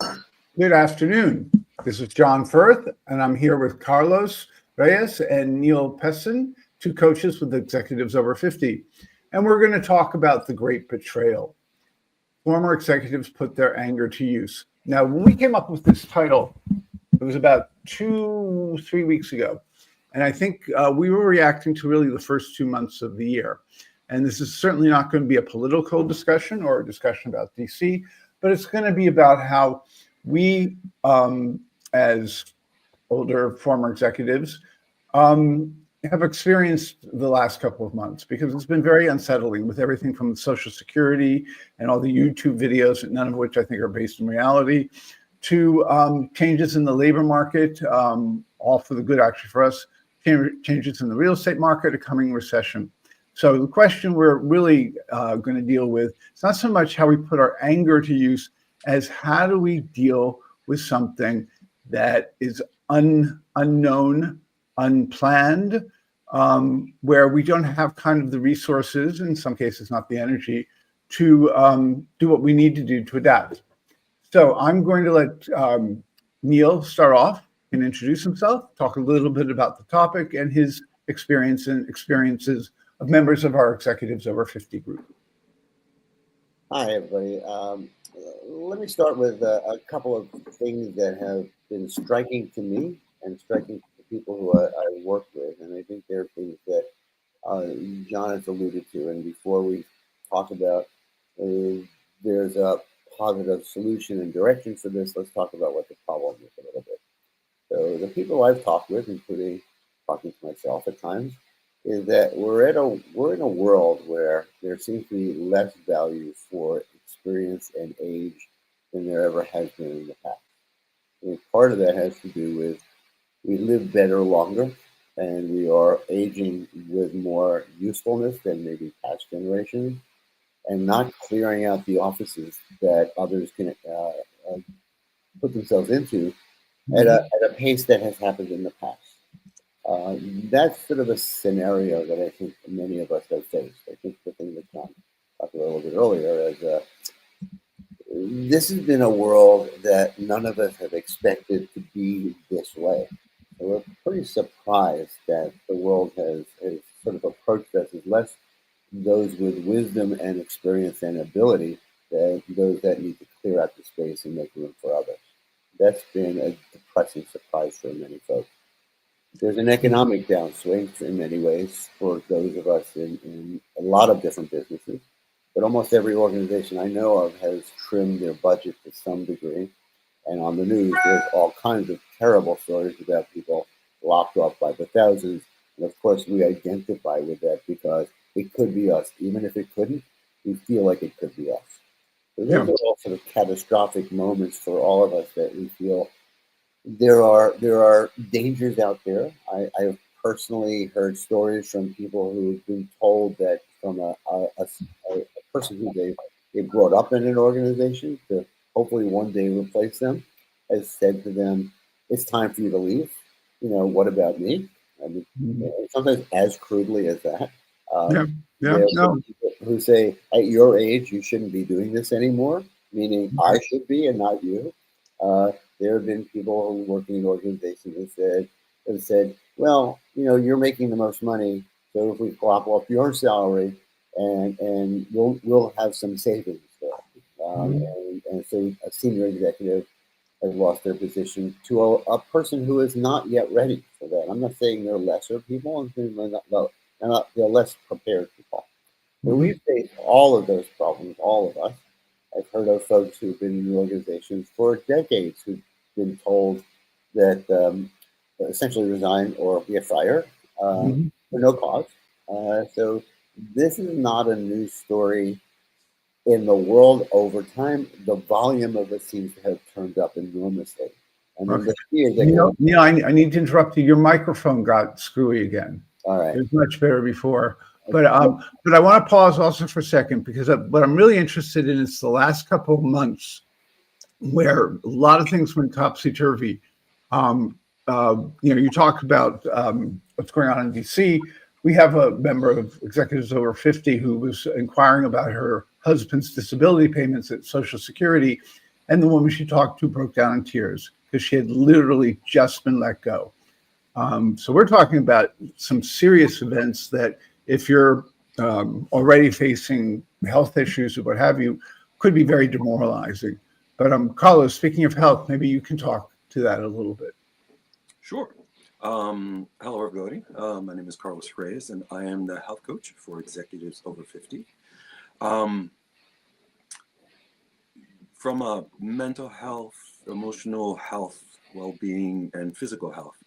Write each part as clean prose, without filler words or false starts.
Good afternoon. This is John Firth, and I'm here with Carlos Reyes and Neil Pesson, two coaches with executives over 50. And we're going to talk about the great betrayal. Former executives put their anger to use. Now, when we came up with this title, it was about 3 weeks ago. And I think we were reacting to really the first 2 months of the year. And this is certainly not going to be a political discussion or a discussion about DC, but it's going to be about how we, as older former executives, have experienced the last couple of months, because it's been very unsettling with everything from Social Security and all the YouTube videos, none of which I think are based in reality, to changes in the labor market, all for the good actually for us, changes in the real estate market, a coming recession. So the question we're really going to deal with, it's not so much how we put our anger to use as how do we deal with something that is unknown, unplanned, where we don't have kind of the resources, in some cases not the energy, to do what we need to do to adapt. So I'm going to let Neil start off and introduce himself, talk a little bit about the topic and his experience and experiences of members of our Executives Over 50 group. Hi, everybody. Let me start with a couple of things that have been striking to me and striking to the people who I work with. And I think there are things that John has alluded to. And before we talk about there's a positive solution and direction for this, let's talk about what the problem is a little bit. So the people I've talked with, including talking to myself at times, is that we're in a world where there seems to be less value for experience and age than there ever has been in the past. And part of that has to do with we live better longer, and we are aging with more usefulness than maybe past generations, and not clearing out the offices that others can put themselves into at a pace that has happened in the past. That's sort of a scenario that I think many of us have faced. I think the thing that John talked about a little bit earlier is this has been a world that none of us have expected to be this way. So we're pretty surprised that the world has sort of approached us as less those with wisdom and experience and ability than those that need to clear out the space and make room for others. That's been a depressing surprise for many folks. There's an economic downswing in many ways for those of us in a lot of different businesses, but almost every organization I know of has trimmed their budget to some degree. And on the news, there's all kinds of terrible stories about people locked up by the thousands. And of course, we identify with that because it could be us. Even if it couldn't, we feel like it could be us. So those are all sort of catastrophic moments for all of us that we feel there are dangers out there. I've personally heard stories from people who've been told that from a person who they brought up in an organization to hopefully one day replace them has said to them, "It's time for you to leave. What about me?" I mean, sometimes as crudely as that. There are some people who say, "At your age, you shouldn't be doing this anymore," meaning I should be and not you. There have been people who working in organizations that said, "Well, you're making the most money, so if we crop off your salary, and we'll have some savings there." And so a senior executive has lost their position to a person who is not yet ready for that. I'm not saying they're lesser people, I'm saying they're less prepared people. But we face all of those problems, all of us. I've heard of folks who've been in organizations for decades who've been told that essentially resign or get fired for no cause. So this is not a news story in the world over time. The volume of it seems to have turned up enormously. And then the fear that Neil, I need to interrupt you. Your microphone got screwy again. All right. It was much better before. But I want to pause also for a second, because what I'm really interested in is the last couple of months where a lot of things went topsy-turvy. You talk about what's going on in DC. We have a member of Executives Over 50 who was inquiring about her husband's disability payments at Social Security. And the woman she talked to broke down in tears because she had literally just been let go. So we're talking about some serious events that if you're already facing health issues or what have you, could be very demoralizing. But Carlos, speaking of health, maybe you can talk to that a little bit. Sure. Hello, everybody. My name is Carlos Reyes, and I am the health coach for executives over 50. From a mental health, emotional health, well-being, and physical health,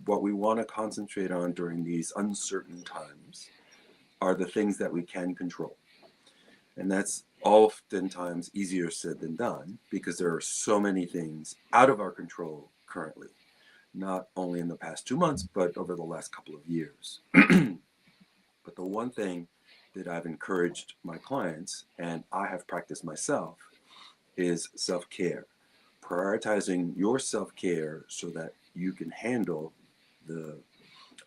what we want to concentrate on during these uncertain times are the things that we can control. And that's oftentimes easier said than done because there are so many things out of our control currently, not only in the past 2 months, but over the last couple of years. But the one thing that I've encouraged my clients, and I have practiced myself, is self-care. Prioritizing your self-care so that you can handle the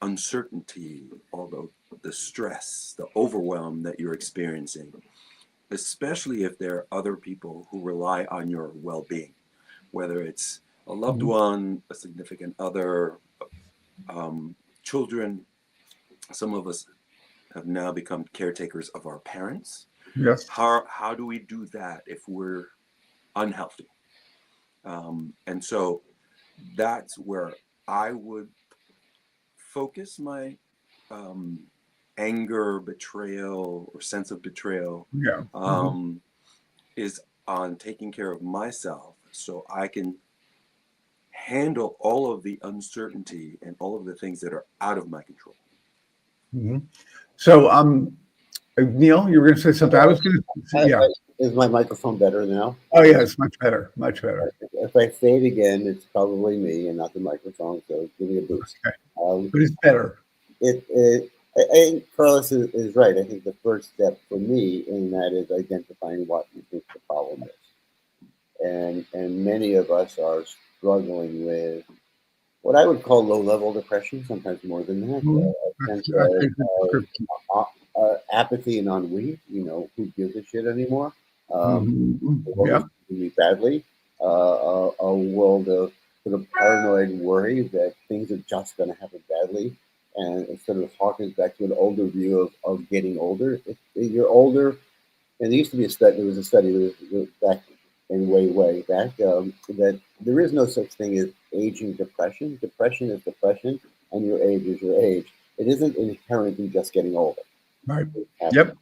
uncertainty, all the stress, the overwhelm that you're experiencing, especially if there are other people who rely on your well-being, whether it's a loved one, a significant other, children. Some of us have now become caretakers of our parents. Yes. How do we do that if we're unhealthy? And so that's where I would focus my anger, betrayal, or sense of betrayal is on taking care of myself so I can handle all of the uncertainty and all of the things that are out of my control. So, Neil, you were going to say something. I was going to say, yeah. Is my microphone better now? Oh, yeah, it's much better, much better. If I fade again, it's probably me and not the microphone, so give me a boost. Okay. But it's better. I think Carlos is right. I think the first step for me in that is identifying what you think the problem is. And many of us are struggling with what I would call low-level depression, sometimes more than that. Apathy and ennui, who gives a shit anymore? Me badly. A world of sort of paranoid worry that things are just going to happen badly. And it sort of harkens back to an older view of getting older. If you're older, and there used to be there was a study back and way back, that there is no such thing as aging depression. Depression is depression, and your age is your age. It isn't inherent in just getting older. Right. Yep.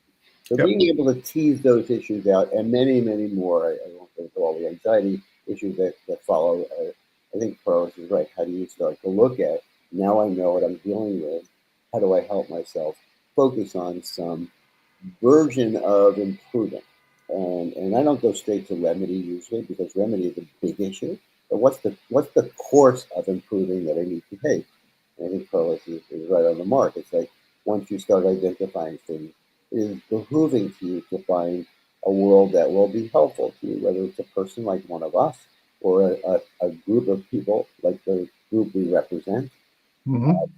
So being able to tease those issues out, and many, many more, I won't go into all the anxiety issues that follow. I think Carlos is right. How do you start to look at, now I know what I'm dealing with, how do I help myself focus on some version of improving? And I don't go straight to remedy usually, because remedy is a big issue. But what's the course of improving that I need to take? And I think Carlos is right on the mark. It's like once you start identifying things, it is behooving to you to find a world that will be helpful to you, whether it's a person like one of us or a group of people like the group we represent.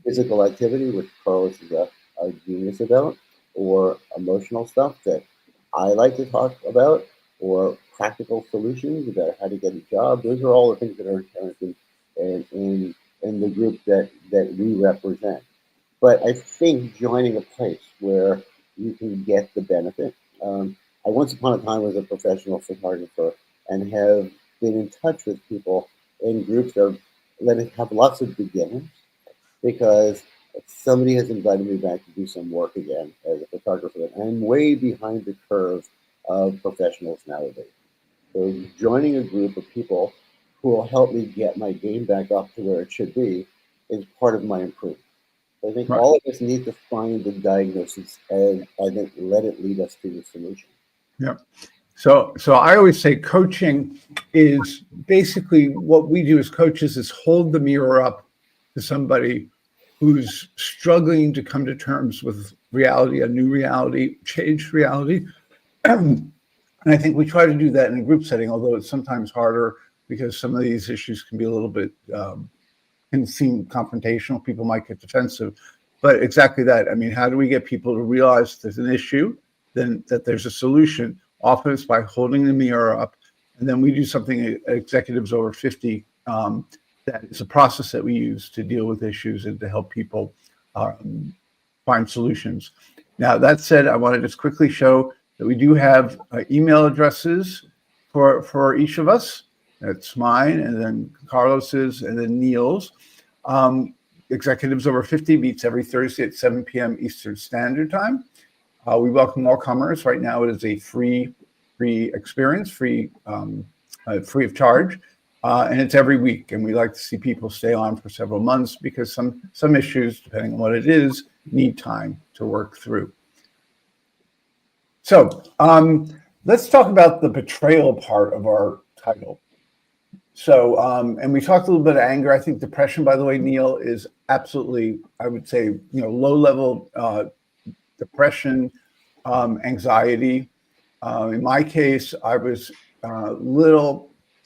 Physical activity, which Carlos is a genius about, or emotional stuff that I like to talk about, or practical solutions about how to get a job. Those are all the things that are inherent in the group that we represent. But I think joining a place where you can get the benefit. I once upon a time was a professional photographer and have been in touch with people in groups that have lots of beginners, because somebody has invited me back to do some work again as a photographer. And I'm way behind the curve of professionals nowadays. So joining a group of people who will help me get my game back up to where it should be is part of my improvement. I think all of us need to find the diagnosis and then let it lead us to the solution. Yeah. So I always say coaching is basically what we do as coaches is hold the mirror up to somebody who's struggling to come to terms with reality, a new reality, changed reality. And I think we try to do that in a group setting, although it's sometimes harder because some of these issues can be a little bit, can seem confrontational. People might get defensive, but exactly that. I mean, how do we get people to realize there's an issue, then that there's a solution? Often it's by holding the mirror up And then we do something at Executives Over 50 that is a process that we use to deal with issues and to help people find solutions. Now, that said, I want to just quickly show that we do have email addresses for each of us. That's mine, and then Carlos's, and then Neil's. Executives Over 50 meets every Thursday at 7 p.m. Eastern Standard Time. We welcome all comers. Right now, it is a free experience, free of charge, and it's every week. And we like to see people stay on for several months because some issues, depending on what it is, need time to work through. So let's talk about the betrayal part of our title. So, and we talked a little bit of anger. I think depression, by the way, Neil, is absolutely, I would say, low-level depression, anxiety. In my case, I was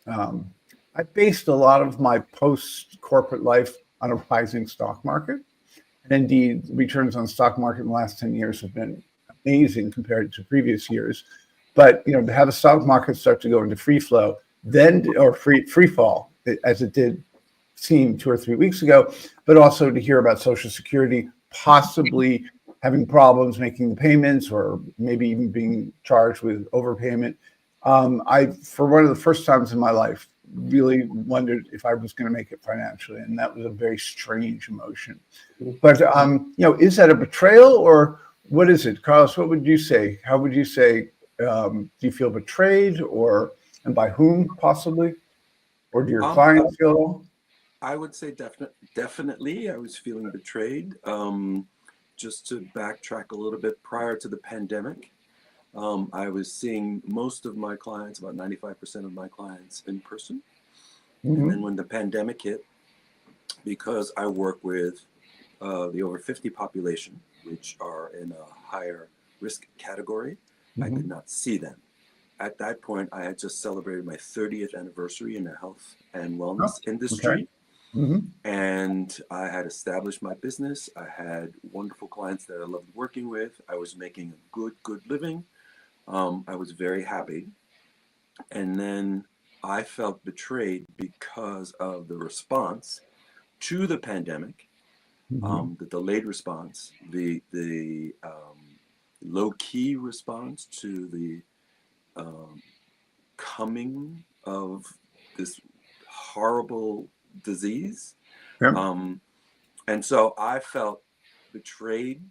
I based a lot of my post-corporate life on a rising stock market. And indeed, returns on the stock market in the last 10 years have been amazing compared to previous years. But, to have a stock market start to go into free flow, or free fall, as it did seem 2 or 3 weeks ago, but also to hear about Social Security possibly having problems making the payments, or maybe even being charged with overpayment. I, for one of the first times in my life, really wondered if I was going to make it financially, and that was a very strange emotion. But is that a betrayal, or what is it, Carlos? What would you say? How would you say? Do you feel betrayed, and by whom possibly, or do your clients feel? I would say definitely I was feeling betrayed. Just to backtrack a little bit, prior to the pandemic, I was seeing most of my clients, about 95% of my clients, in person. Mm-hmm. And then when the pandemic hit, because I work with the over 50 population, which are in a higher risk category, mm-hmm. I could not see them. At that point, I had just celebrated my 30th anniversary in the health and wellness industry. Okay. Mm-hmm. And I had established my business. I had wonderful clients that I loved working with. I was making a good living. I was very happy. And then I felt betrayed because of the response to the pandemic, mm-hmm. The delayed response, the low-key response to the coming of this horrible disease. Yep. And so I felt betrayed.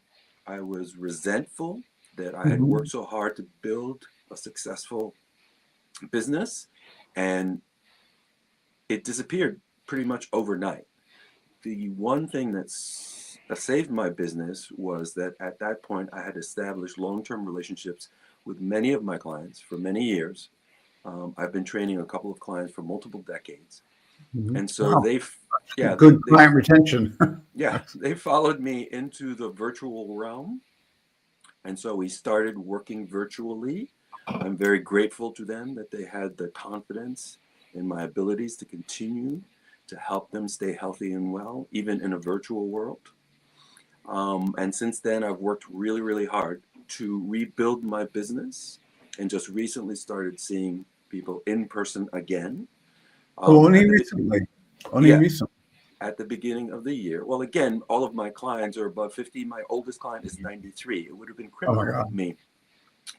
I was resentful that I had mm-hmm. worked so hard to build a successful business, and it disappeared pretty much overnight. The one thing that saved my business was that at that point I had established long-term relationships with many of my clients for many years. I've been training a couple of clients for multiple decades. Mm-hmm. And so good client retention. They followed me into the virtual realm. And so we started working virtually. I'm very grateful to them that they had the confidence in my abilities to continue to help them stay healthy and well, even in a virtual world. And since then, I've worked really, really hard to rebuild my business, and just recently started seeing people in person again. Only recently. At the beginning of the year. Well, again, all of my clients are above 50. My oldest client is 93. It would have been criminal of me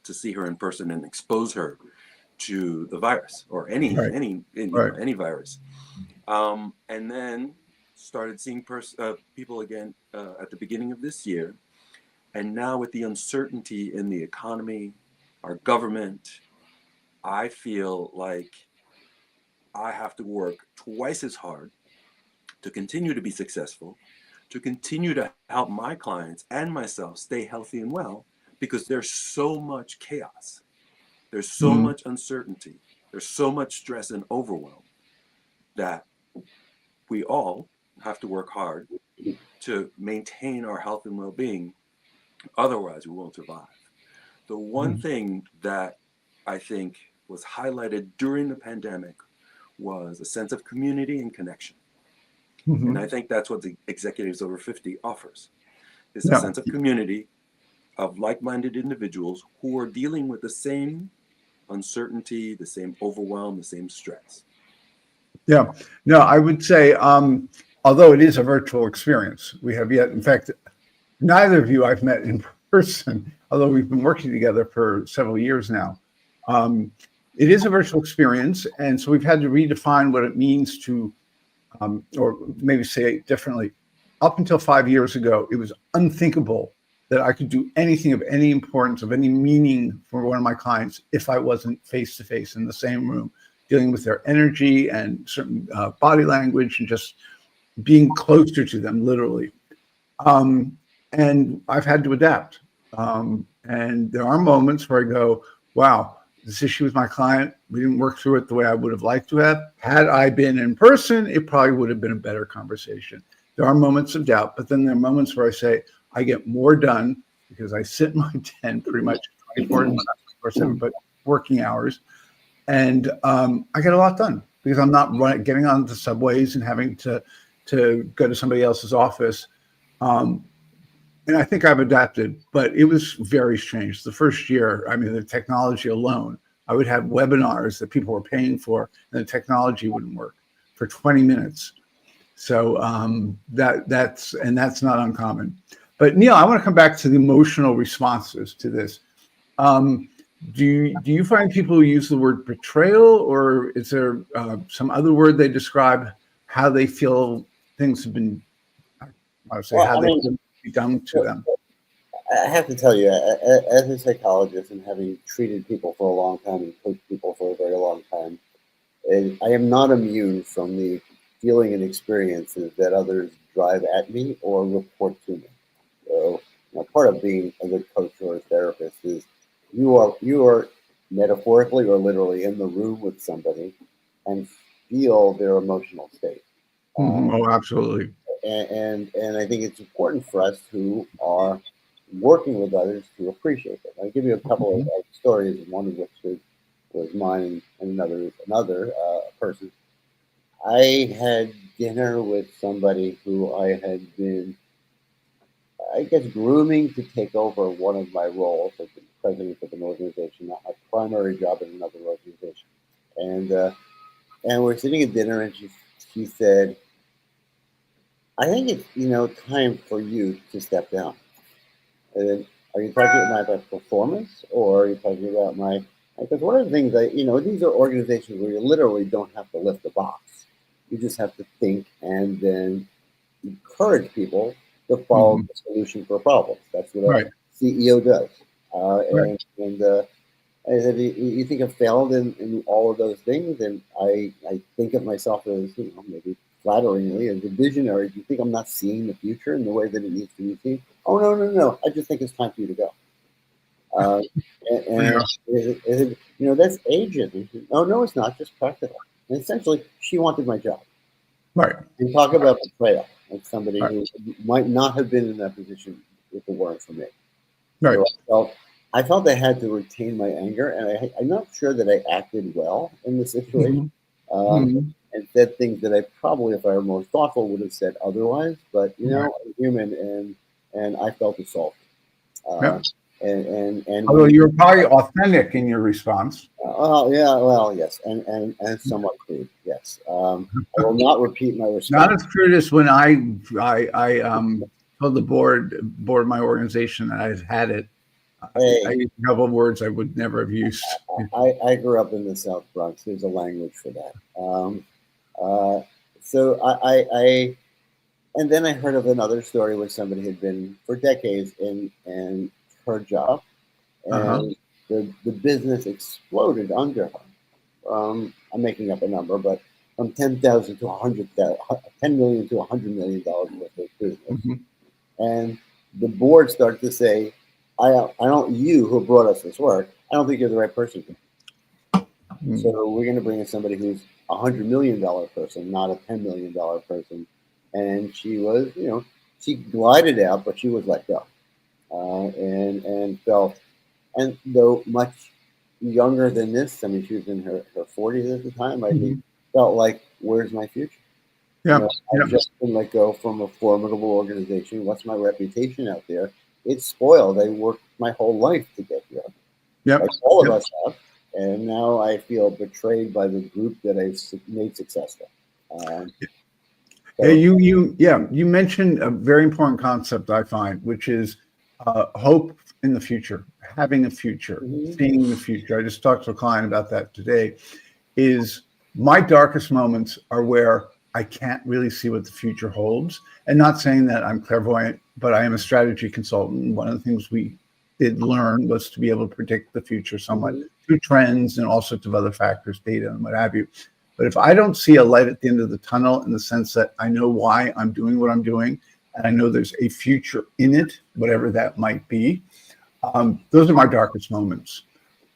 to see her in person and expose her to the virus, or any virus. And then started seeing people again at the beginning of this year. And now with the uncertainty in the economy, our government, I feel like I have to work twice as hard to continue to be successful, to continue to help my clients and myself stay healthy and well, because there's so much chaos. There's so mm-hmm. much uncertainty. There's so much stress and overwhelm that we all have to work hard to maintain our health and well-being. Otherwise, we won't survive. The one mm-hmm. thing that I think was highlighted during the pandemic was a sense of community and connection. Mm-hmm. And I think that's what the Executives Over 50 offers, is a sense of community, of like-minded individuals who are dealing with the same uncertainty, the same overwhelm, the same stress. Yeah. No, I would say, although it is a virtual experience, we have yet, in fact, neither of you I've met in person, although we've been working together for several years now. It is a virtual experience, and so we've had to redefine what it means to, or maybe say it differently. Up until 5 years ago, it was unthinkable that I could do anything of any importance, of any meaning for one of my clients if I wasn't face to face in the same room, dealing with their energy and certain body language and just being closer to them, literally. And I've had to adapt. And there are moments where I go, wow, this issue with my client, we didn't work through it the way I would have liked to have. Had I been in person, it probably would have been a better conversation. There are moments of doubt, but then there are moments where I say, I get more done because I sit in my tent pretty much 24/7, but working hours. And I get a lot done because I'm not getting on the subways and having to go to somebody else's office. And I think I've adapted, but it was very strange. The first year, I mean, the technology alone, I would have webinars that people were paying for, and the technology wouldn't work for 20 minutes. So that's not uncommon. But Neil, I want to come back to the emotional responses to this. Do you find people who use the word betrayal, or is there some other word they describe how they feel things have been? I would say how they've been done to them. I have to tell you, as a psychologist and having treated people for a long time and coached people for a very long time, I am not immune from the feeling and experiences that others drive at me or report to me. So, part of being a good coach or a therapist is you are metaphorically or literally in the room with somebody and feel their emotional state. Oh, absolutely. And I think it's important for us who are working with others to appreciate that. I'll give you a couple of stories, one of which was mine and another person. I had dinner with somebody who I had been, I guess, grooming to take over one of my roles as the president of an organization, not my primary job in another organization. And we're sitting at dinner, and she said, I think it's time for you to step down. And then, are you talking about my performance, or are you talking about my? Because one of the things these are organizations where you literally don't have to lift the box. You just have to think and then encourage people to follow the solution for problems. That's what a CEO does. And I said, you think I've failed in all of those things? And I think of myself as, maybe flatteringly as a visionary. Do you think I'm not seeing the future in the way that it needs to be seen? Oh, no. I just think it's time for you to go. That's agent. Oh, no, it's not. Just practical. And essentially, she wanted my job. Right. And talk about betrayal, like somebody who might not have been in that position if it weren't for me. Right. So I felt I had to retain my anger, and I'm not sure that I acted well in the situation. And said things that I probably, if I were more thoughtful, would have said otherwise. But I'm human, and I felt assaulted. And although you're probably authentic in your response. Yes, and somewhat crude. Yes, I will not repeat my response. Not as crude as when I told the board of my organization that I had it. I used a couple of words I would never have used. I grew up in the South Bronx. There's a language for that. So and then I heard of another story where somebody had been for decades in her job, and the business exploded under her. I'm making up a number, but from $10,000 to $10 million to $100 million worth of business. And the board started to say, you who brought us this work, I don't think you're the right person. So we're going to bring in somebody who's a $100 million person, not a $10 million person. And she was, she glided out, but she was let go. And felt, and though much younger than this, I mean, she was in her 40s at the time, I think, felt like, where's my future? I've just been let go from a formidable organization. What's my reputation out there? It's spoiled. I worked my whole life to get here. Like all of us have. and now I feel betrayed by the group that I've made successful. Um, Yeah, so, you mentioned a very important concept I find, which is hope in the future, having a future, mhm. seeing the future. I just talked to a client about that today. Is my darkest moments are where I can't really see what the future holds, and not saying that I'm clairvoyant, but I am a strategy consultant. One of the things we did learn was to be able to predict the future somewhat Mhm. through trends and all sorts of other factors, data and what have you. But if I don't see a light at the end of the tunnel in the sense that I know why I'm doing what I'm doing, and I know there's a future in it, whatever that might be, those are my darkest moments.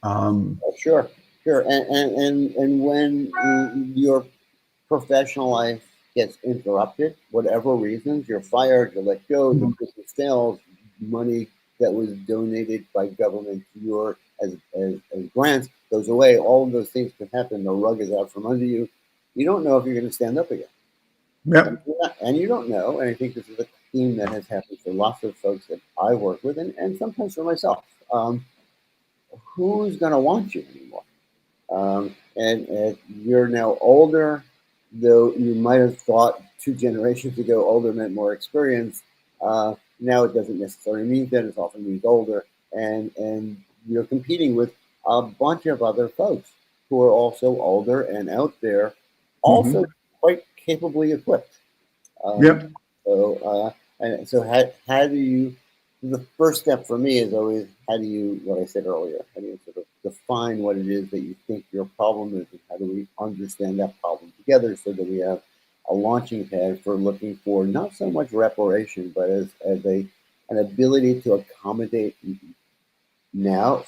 Um, Oh, sure, sure. And when your professional life gets interrupted, whatever reasons, you're fired, you're let go, the mhm, business fails, money that was donated by government to your as grants goes away. All of those things can happen. The rug is out from under you. You don't know if you're going to stand up again, yep. and you don't know. And I think this is a theme that has happened for lots of folks that I work with, and sometimes for myself. Who's going to want you anymore? And you're now older, though you might have thought 2 generations ago older meant more experience. Now it doesn't necessarily mean that; it often means older, and you're competing with a bunch of other folks who are also older and out there, Hmm. also quite capably equipped. Um, Yep. so how do you? The first step for me is always how do you? What I said earlier. How do you sort of define what it is that you think your problem is, and how do we understand that problem together so that we have a launching pad for looking for not so much reparation, but as an ability to accommodate now,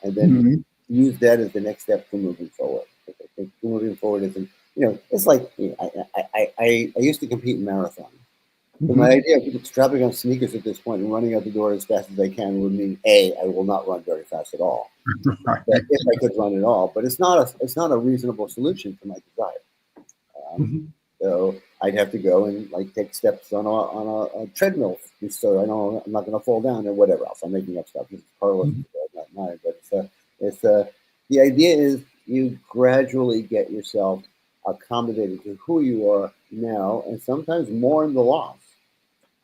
and then Hmm. use that as the next step for moving forward. I think moving forward isn't, it's like I used to compete in marathons. So my Hmm. idea of strapping on sneakers at this point and running out the door as fast as I can would mean I will not run very fast at all. But Right. if I could run at all, but it's not a reasonable solution for my desire. Um, Mhm. so I'd have to go and like take steps on a treadmill just so I know I'm not going to fall down or whatever else. I'm making up stuff. This is Carlos, Mhm. not mine. But the idea is you gradually get yourself accommodated to who you are now, and sometimes more in the loss.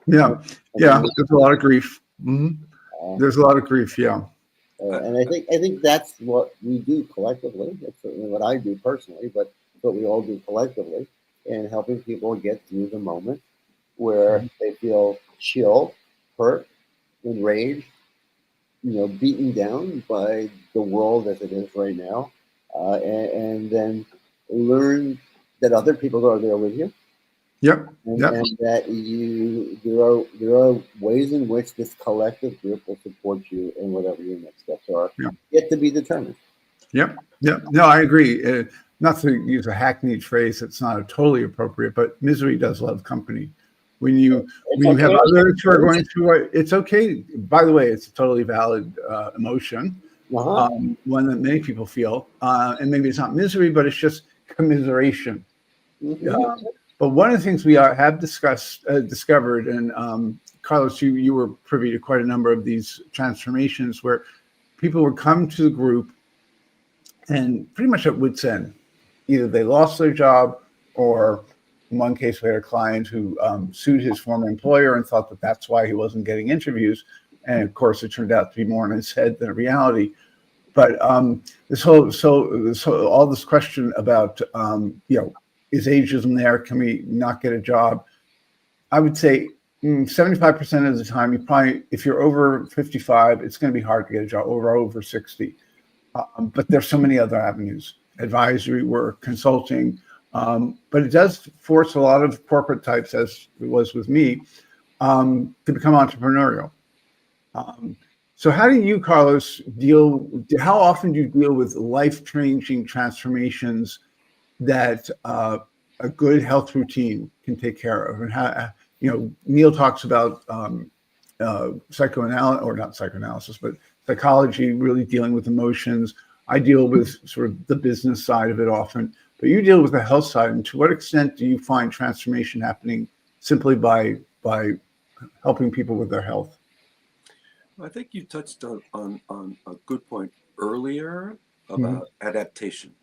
And, Yeah. and Yeah. then There's a lot of grief. uh, There's a lot of grief. Yeah. I, and I think that's what we do collectively. That's certainly what I do personally, but what we all do collectively in helping people get through the moment where Mhm. they feel chill, hurt, enraged, beaten down by the world as it is right now, and then learn that other people are there with you, Yep. and, Yep. and that there are ways in which this collective group will support you in whatever your next steps are, Yeah. yet to be determined. Yep. Yep. No, I agree. Not to use a hackneyed phrase that's not totally appropriate, but misery does love company. When you It's when you have okay. others who are going through it, it's okay. By the way, it's a totally valid emotion, Uh-huh. one that many people feel, and maybe it's not misery, but it's just commiseration. Hmm. But one of the things we have discovered, and Carlos, you were privy to quite a number of these transformations where people would come to the group and pretty much at wit's end. Either they lost their job, or in one case, we had a client who sued his former employer and thought that that's why he wasn't getting interviews. And of course, it turned out to be more in his head than a reality. But all this question about is ageism there? Can we not get a job? I would say 75% of the time, you probably, if you're over 55, it's going to be hard to get a job. Over 60, but there's so many other avenues: advisory work, consulting. But it does force a lot of corporate types, as it was with me, to become entrepreneurial. Um, so how do you, Carlos, how often do you deal with life-changing transformations that a good health routine can take care of? And how, Neil talks about psychoanalysis, or not psychoanalysis, but psychology, really dealing with emotions. I deal with sort of the business side of it often, but you deal with the health side. And to what extent do you find transformation happening simply by helping people with their health? I think you touched on a good point earlier about adaptation,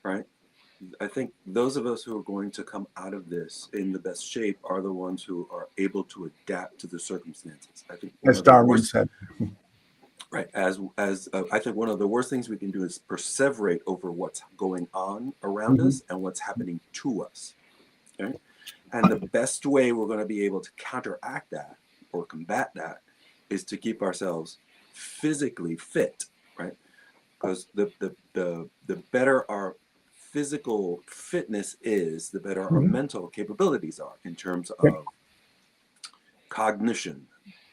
right? I think those of us who are going to come out of this in the best shape are the ones who are able to adapt to the circumstances. I think one As of the Darwin worst, said. right, as I think one of the worst things we can do is perseverate over what's going on around us and what's happening to us. Okay? And the best way we're going to be able to counteract that or combat that is to keep ourselves physically fit, right? Because the better our physical fitness is, the better our mental capabilities are in terms of cognition,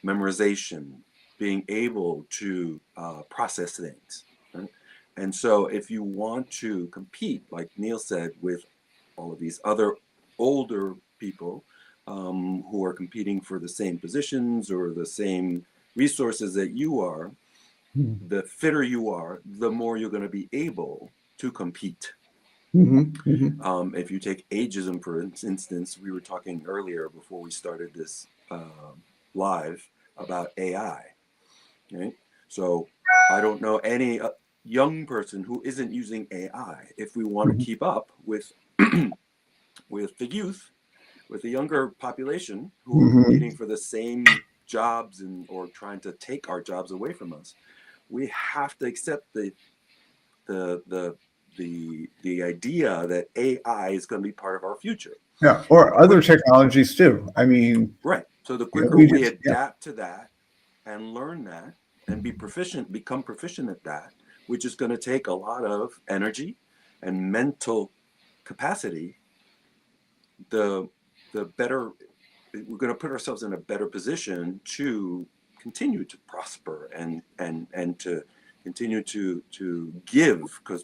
memorization, being able to process things. Right? And so if you want to compete, like Neil said, with all of these other older people who are competing for the same positions or the same resources that you are, the fitter you are, the more you're going to be able to compete. If you take ageism, for instance, we were talking earlier before we started this live about AI. Right? So I don't know any young person who isn't using AI. If we want to keep up with with the youth, with the younger population who are competing for the same jobs and or trying to take our jobs away from us, we have to accept the idea that AI is going to be part of our future. Yeah, or other technologies too. I mean, right. So the you know, quicker we adapt to that and learn that and become proficient at that, which is going to take a lot of energy and mental capacity, the better we're going to put ourselves in a better position to continue to prosper and to continue to give, because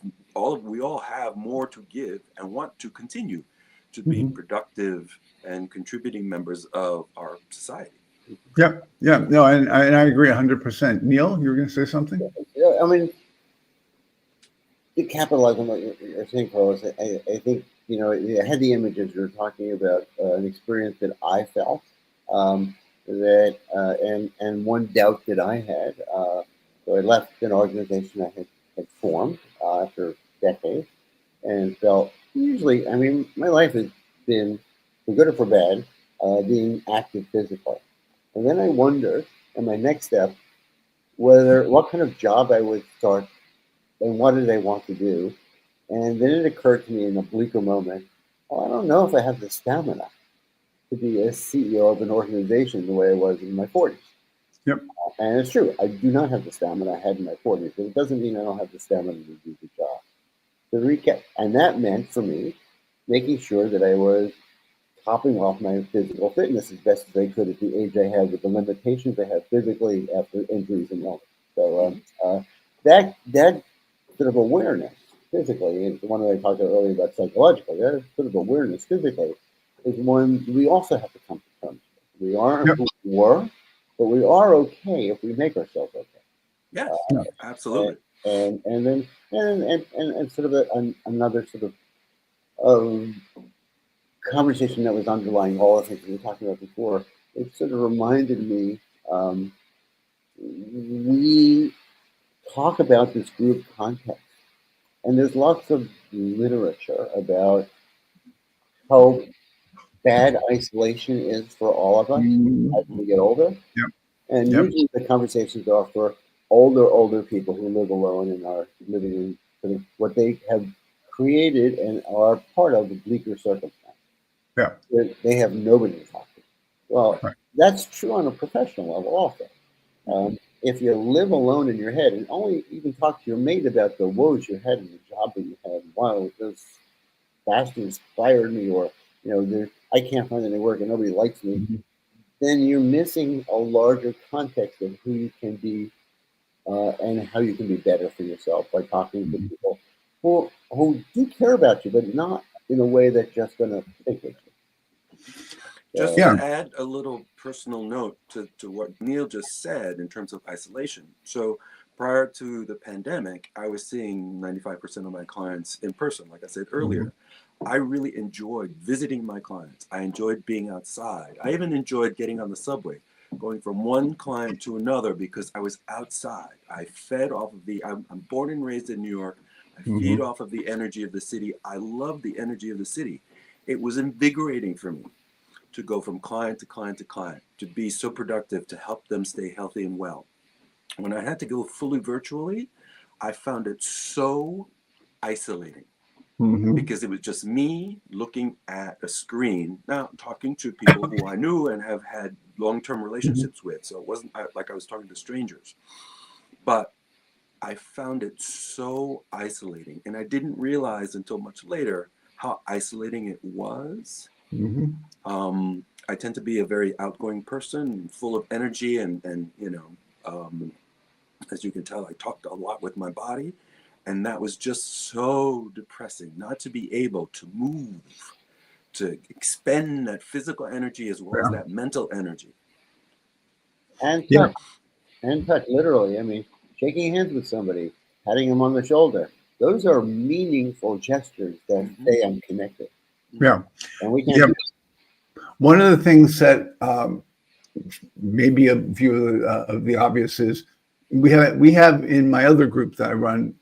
we all have more to give and want to continue to be productive and contributing members of our society. Yeah, no, and I agree 100%. Neil, you were going to say something? Yeah, I mean, to capitalize on what you're saying, Carlos, I think, I had the images you were talking about, an experience that I felt, and one doubt that I had. So I left an organization I had formed after decades and felt usually, I mean, my life has been, for good or for bad, being active physically. And then I wondered, in my next step, what kind of job I would start and what did I want to do. And then it occurred to me in a bleaker moment, I don't know if I have the stamina to be a CEO of an organization the way I was in my 40s. Yep. And it's true, I do not have the stamina I had in my 40s, but it doesn't mean I don't have the stamina to do the job. To recap, and that meant for me making sure that I was topping off my physical fitness as best as I could at the age I had with the limitations I have physically after injuries and illness. So that sort of awareness physically, and the one that I talked about earlier about psychologically, that sort of awareness physically is one we also have to come to terms with. We aren't who we were, but we are okay if we make ourselves okay. Yes, absolutely. And then sort of another sort of conversation that was underlying all the things we were talking about before. It sort of reminded me we talk about this group context, and there's lots of literature about how bad isolation is for all of us as we get older. And usually the conversations are for older people who live alone and are living in sort of what they have created and are part of the bleaker circumstance. Yeah. They have nobody to talk to. Well, that's true on a professional level also. If you live alone in your head and only even talk to your mate about the woes you had in the job that you had, wow, those bastards fired me, or I can't find any work and nobody likes me, then you're missing a larger context of who you can be and how you can be better for yourself by talking to people who do care about you, but not in a way that's just going to take it. Just to add a little personal note to what Neil just said in terms of isolation. So prior to the pandemic, I was seeing 95% of my clients in person, like I said earlier. I really enjoyed visiting my clients. I enjoyed being outside. I even enjoyed getting on the subway. going from one client to another because I was outside. I fed off of I'm born and raised in New York. I feed off of the energy of the city. I love the energy of the city. It was invigorating for me to go from client to client to client, to be so productive, to help them stay healthy and well. When I had to go fully virtually, I found it so isolating because it was just me looking at a screen, now talking to people who I knew and have had long-term relationships with. So it wasn't like I was talking to strangers, but I found it so isolating. And I didn't realize until much later how isolating it was. I tend to be a very outgoing person, full of energy, and as you can tell, I talked a lot with my body, and that was just so depressing, not to be able to move, to expend that physical energy as well as that mental energy. And touch, literally. I mean, shaking hands with somebody, patting them on the shoulder. Those are meaningful gestures that say I'm connected. Yeah. And we can't do One of the things that maybe a view of the obvious is we have in my other group that I run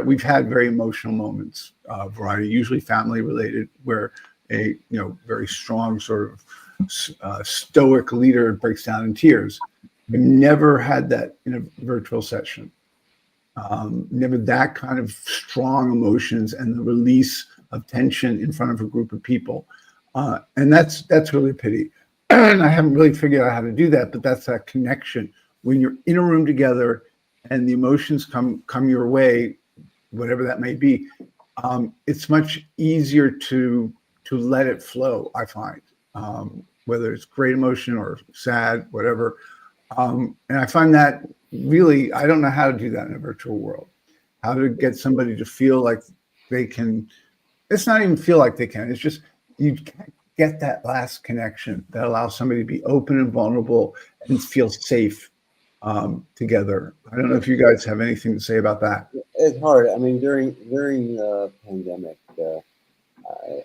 we've had very emotional moments, variety, usually family related, where a very strong sort of stoic leader breaks down in tears. We never had that in a virtual session. Never that kind of strong emotions and the release of tension in front of a group of people. And that's really a pity. And I haven't really figured out how to do that, but that's that connection. When you're in a room together and the emotions come your way, whatever that may be, it's much easier to let it flow, I find, whether it's great emotion or sad, whatever. And I find that really, I don't know how to do that in a virtual world. How to get somebody to feel like they can, it's not even feel like they can, it's just, you can't get that last connection that allows somebody to be open and vulnerable and feel safe together. I don't know if you guys have anything to say about that. It's hard. I mean, during the pandemic,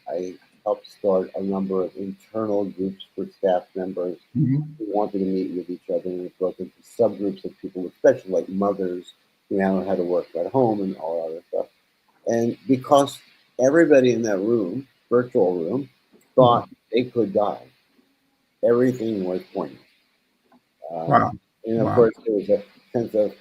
I helped start a number of internal groups for staff members who wanted to meet with each other, and it broke into subgroups of people, especially like mothers who now had to work at home and all other stuff. And because everybody in that room, virtual room, thought they could die, everything was poignant. Wow. And of course, there was a sense of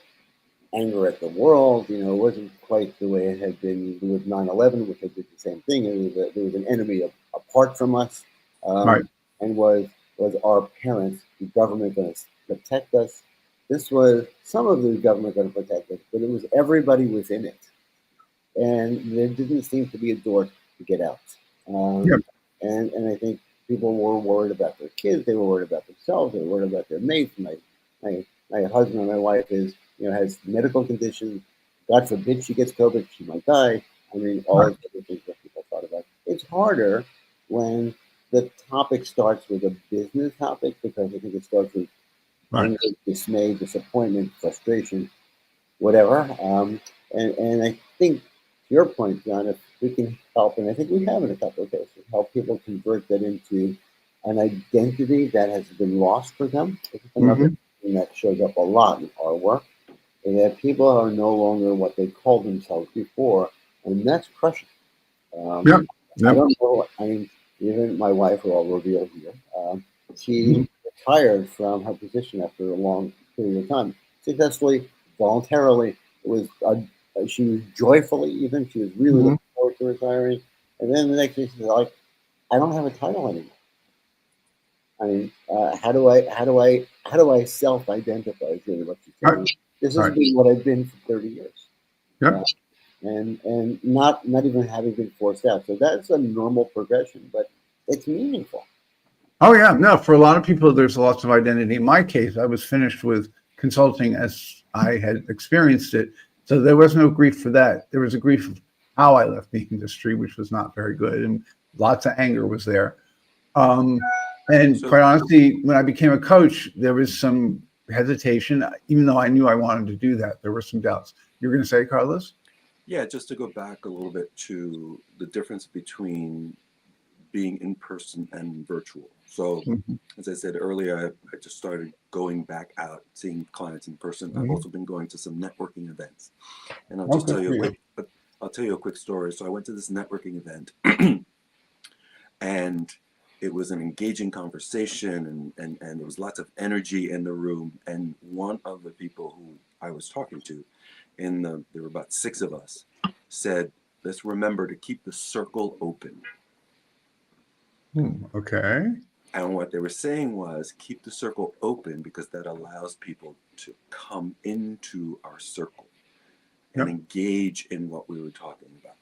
anger at the world. It wasn't quite the way it had been with 9/11, which I did the same thing. There was an enemy apart from us, and was our parents, the government, going to protect us? This was some of the government going to protect us, but it was everybody within it, and there didn't seem to be a door to get out. And I think people were worried about their kids. They were worried about themselves. They were worried about their mates. My husband and my wife has medical conditions. God forbid she gets COVID, she might die. I mean, all of the things that people thought about. It's harder when the topic starts with a business topic, because I think it starts with anger, dismay, disappointment, frustration, whatever. And I think, to your point, John, if we can help, and I think we have in a couple of cases, help people convert that into an identity that has been lost for them. It's another thing that shows up a lot in our work, and that people are no longer what they called themselves before, and that's crushing. I don't know. I mean, even my wife, who I'll reveal here, she retired from her position after a long period of time, successfully, voluntarily. It was she was joyfully, even she was really looking forward to retiring, and then the next thing she's like, "I don't have a title anymore." I mean, how do I self-identify? Is really what she's saying. This has been what I've been for 30 years. And not even having been forced out. So that's a normal progression, but it's meaningful. Oh yeah, no, for a lot of people, there's lots of identity. In my case, I was finished with consulting as I had experienced it. So there was no grief for that. There was a grief of how I left the industry, which was not very good. And lots of anger was there. And quite honestly, when I became a coach, there was some hesitation, even though I knew I wanted to do that. There were some doubts. You're going to say, Carlos? Yeah, just to go back a little bit to the difference between being in person and virtual. So, Mhm. as I said earlier, I just started going back out, seeing clients in person. I've Mhm. also been going to some networking events, and I'll Oh, just good for you. I'll tell you a quick story. So I went to this networking event, and it was an engaging conversation, and there was lots of energy in the room. And one of the people who I was talking to, there were about 6 of us, said, "Let's remember to keep the circle open." Okay. And what they were saying was, keep the circle open because that allows people to come into our circle and Yep. engage in what we were talking about.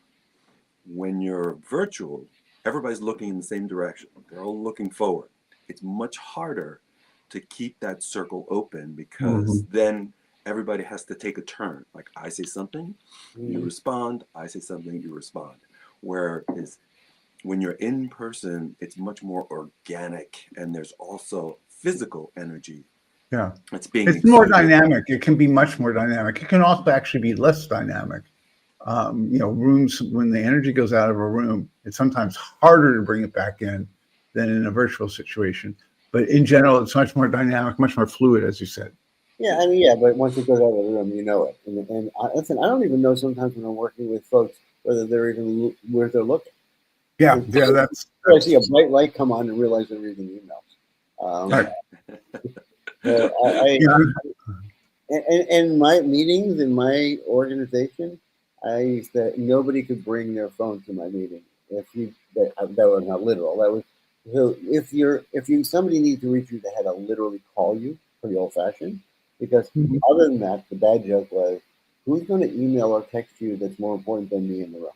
When you're virtual, everybody's looking in the same direction. They're all looking forward. It's much harder to keep that circle open because Mhm. then everybody has to take a turn. Like, I say something, you Mhm. respond. I say something, you respond. Whereas when you're in person, it's much more organic, and there's also physical energy Yeah. that's being It's more exuded. dynamic. It can be much more dynamic. It can also actually be less dynamic. Rooms, when the energy goes out of a room, it's sometimes harder to bring it back in than in a virtual situation. But in general, it's much more dynamic, much more fluid, as you said. Yeah, I mean, yeah, but once it goes out of the room, you know it. And listen, I don't even know sometimes when I'm working with folks whether they're even where they're looking. Yeah, yeah, I see a bright light come on and realize they're reading emails. right. So Yeah, in my meetings in my organization, I used to nobody could bring their phone to my meeting. That was not literal. That was so if you somebody needs to reach you, they had to literally call you, pretty old fashioned. Because mhm. other than that, the bad joke was, who's going to email or text you that's more important than me in the room?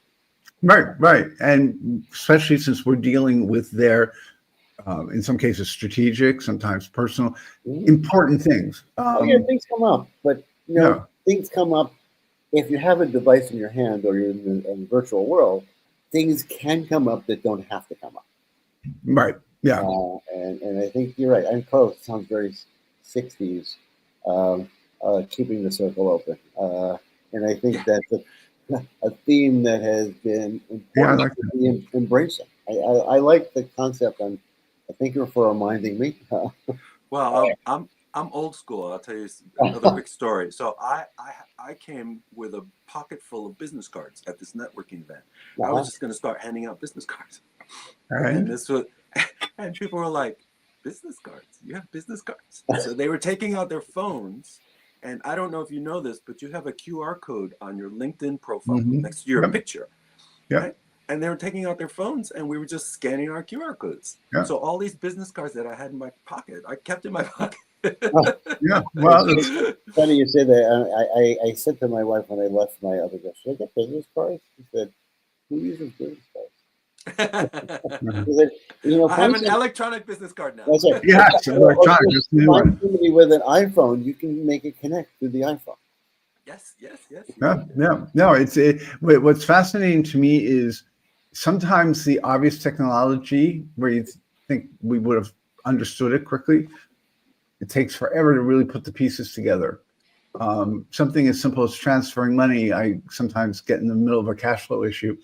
Right, right, and especially since we're dealing with their, in some cases, strategic, sometimes personal, Mhm. important things. Oh yeah, things come up, but Yeah, things come up if you have a device in your hand or you're in the virtual world. Things can come up that don't have to come up. right. Yeah, And I think you're right. And Carlos sounds very 60s, keeping the circle open. And I think Yeah. that's a theme that has been yeah, I important like to that. be embracing. I like the concept. I thank you for reminding me. Well, I'm old school. I'll tell you another quick story. So I came with a pocket full of business cards at this networking event. I was Uh-huh. just going to start handing out business cards, All right. and this was, and people were like, "Business cards? You have business cards?" So they were taking out their phones, and I don't know if you know this, but you have a QR code on your LinkedIn profile Mm-hmm. next to your Yep, picture, yep, right? And they were taking out their phones, and we were just scanning our QR codes. yep, So all these business cards that I had in my pocket, I kept in my pocket. yeah. It's, Well, it's funny you say that. I said to my wife when I left my other job, should I get business cards? She said, who uses business cards? mhm. She said, I have find an some. electronic business card now. That's it. Yes, Or electronic. That's the new find one. somebody with an iPhone. You can make it connect to the iPhone. Yes, yes, yes. Yeah, yeah. No, what's fascinating to me is sometimes the obvious technology where you think we would have understood it quickly, it takes forever to really put the pieces together. Something as simple as transferring money, I sometimes get in the middle of a cash flow issue,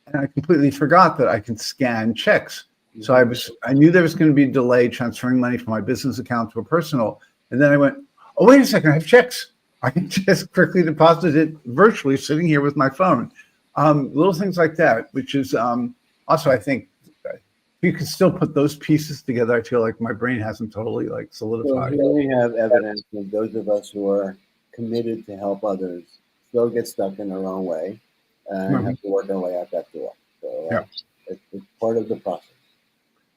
and I completely forgot that I can scan checks. So Mhm. I knew there was going to be a delay transferring money from my business account to a personal, and then I went, oh wait a second, I have checks. I can just quickly deposit it virtually, sitting here with my phone. Little things like that, which is also, I think, if you can still put those pieces together, I feel like my brain hasn't totally like So solidified. here we have evidence of those of us who are committed to help others still get stuck in their own way and Mhm. have to work our way out that door. So Yeah. it's part of the process.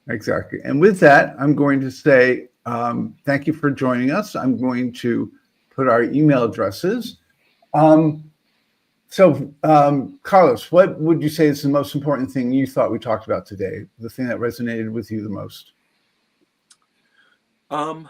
Exactly. And with that, I'm going to say thank you for joining us. I'm going to put our email addresses. Carlos, what would you say is the most important thing you thought we talked about today? The thing that resonated with you the most? Um,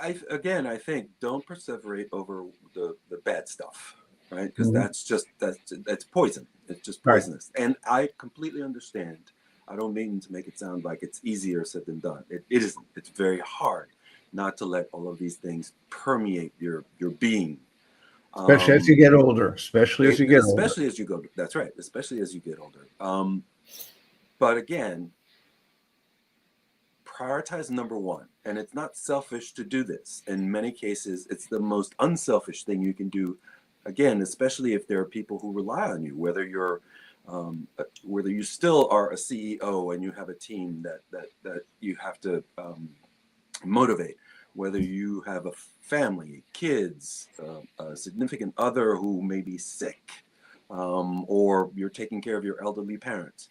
I think don't perseverate over the bad stuff, right? Because Mhm. that's poison. It's just Right. poisonous. And I completely understand. I don't mean to make it sound like it's easier said than done. It isn't. It's very hard not to let all of these things permeate your being. Especially as you Um, get older. Especially as you get older. especially as you go. That's right. Especially as you get older. But again, prioritize number one. And it's not selfish to do this. In many cases, it's the most unselfish thing you can do. Again, especially if there are people who rely on you, whether you still are a CEO and you have a team that you have to motivate, whether you have a family, kids, a significant other who may be sick, or you're taking care of your elderly parents.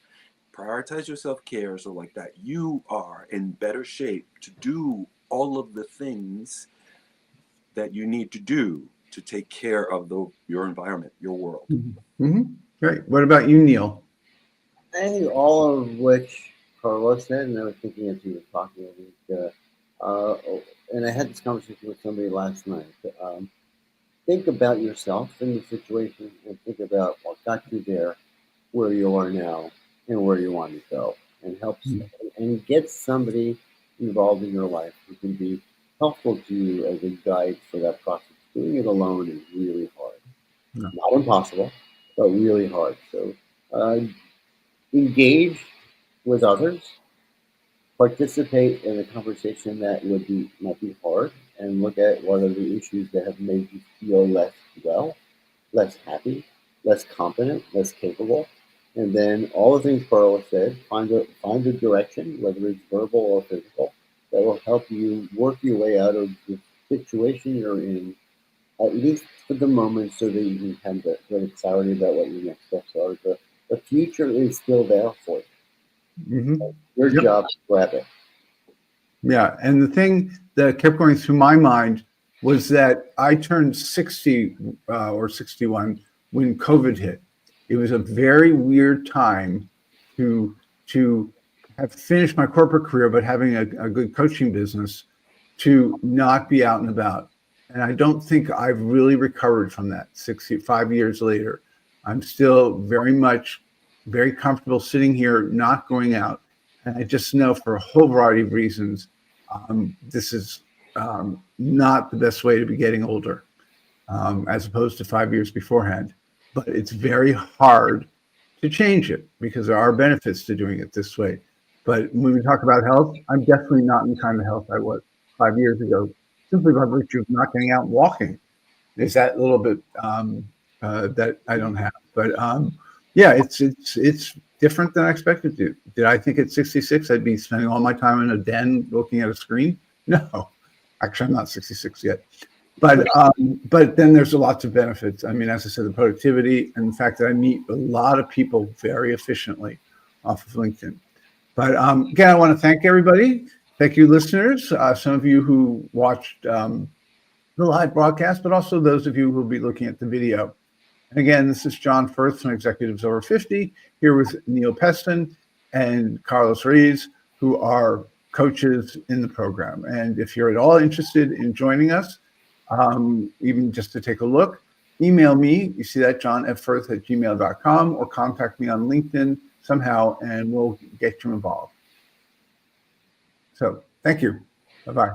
Prioritize your self-care so like that you are in better shape to do all of the things that you need to do to take care of your environment, your world. Mm-hmm. Great. What about you, Neil? I think all of which Carlos said, and I was thinking as he was talking, and I had this conversation with somebody last night. Think about yourself in the situation and think about what got you there, where you are now, and where you want to go, and and get somebody involved in your life who can be helpful to you as a guide for that process. Doing it alone is really hard. No. Not impossible, but really hard. So engage with others, participate in a conversation that might be hard, and look at what are the issues that have made you feel less well, less happy, less competent, less capable. And then all the things Carlos said, find a direction, whether it's verbal or physical, that will help you work your way out of the situation you're in, at least for the moment, so that you can kind of get clarity about what your next steps are. The future is still there for you. Mm-hmm. Your job is to grab it. Yeah, and the thing that kept going through my mind was that I turned 60 or 61 when COVID hit. It was a very weird time to have finished my corporate career, but having a good coaching business, to not be out and about. And I don't think I've really recovered from that 65 years later. I'm still very comfortable sitting here, not going out. And I just know for a whole variety of reasons, this is not the best way to be getting older, as opposed to 5 years beforehand. But it's very hard to change it because there are benefits to doing it this way. But when we talk about health, I'm definitely not in the kind of health I was 5 years ago, simply by virtue of not getting out and walking. There's that little bit that I don't have. But yeah, it's different than I expected to. Did I think at 66 I'd be spending all my time in a den looking at a screen? No, actually, I'm not 66 yet. But then there's lots of benefits. I mean, as I said, the productivity and the fact that I meet a lot of people very efficiently off of LinkedIn. But again, I want to thank everybody. Thank you, listeners. Some of you who watched the live broadcast, but also those of you who will be looking at the video. And again, this is John Firth from Executives Over 50, here with Neil Peston and Carlos Ruiz, who are coaches in the program. And if you're at all interested in joining us, even just to take a look, email me. You see that, john.firth@gmail.com, or contact me on LinkedIn somehow, and we'll get you involved. So thank you. Bye-bye.